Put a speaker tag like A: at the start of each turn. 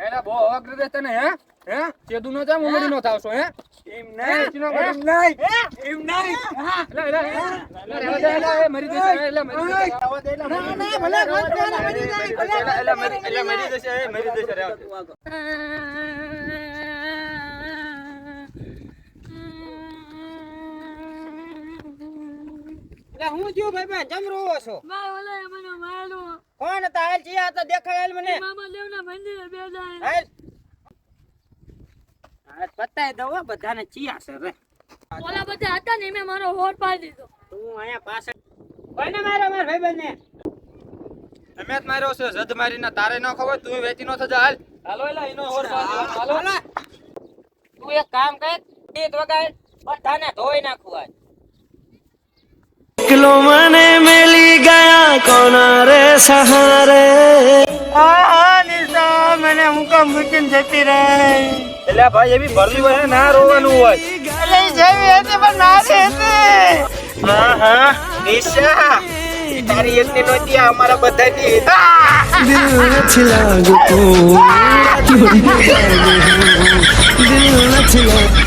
A: એલા બહુ અગ્ર દેતા ને હે ચેદુ નો જા મુંગડી નો થાવશો હે
B: એમ નહીં
A: એલા મરી જશે એલા મરી જશે મરી જશે
B: હું થયું ભાઈ જમ રોવો છો
C: મને માર્યો
B: કોણ હતા હાલ જીયા તો દેખાય મને
C: મામા દેવના મંદિરે બેઠા
B: હાલ હાલ પતાય દો બધાને ચિયા છે રે
C: ઓલા બધા હતા ને મેં મારો હોર પાડી દીધો
B: તું અહીંયા પાછળ કોઈને માર્યો માર ભાઈબંધને
A: તમે જ માર્યો છે જદ મારીને તારે ન ખબર તું વેચી નો થજા હાલ હાલો એલા ઈનો હોર હાલો
B: તું એક કામ કર ગીત વગાડ બધાને ધોઈ નાખું આજ
D: किलो मने मिली गया कोना रे सहारे
B: નિશા મને મુકા મુચિન જતી રહે
A: એલા ભાઈ એવી ભરલી હોય ના રોવાનું હોય
B: એટલે જેવી હતી પણ નારી હતી હા નિશા તારી એકની નોતી અમારા બધાની
D: दिल अच्छी लागू दिल अच्छी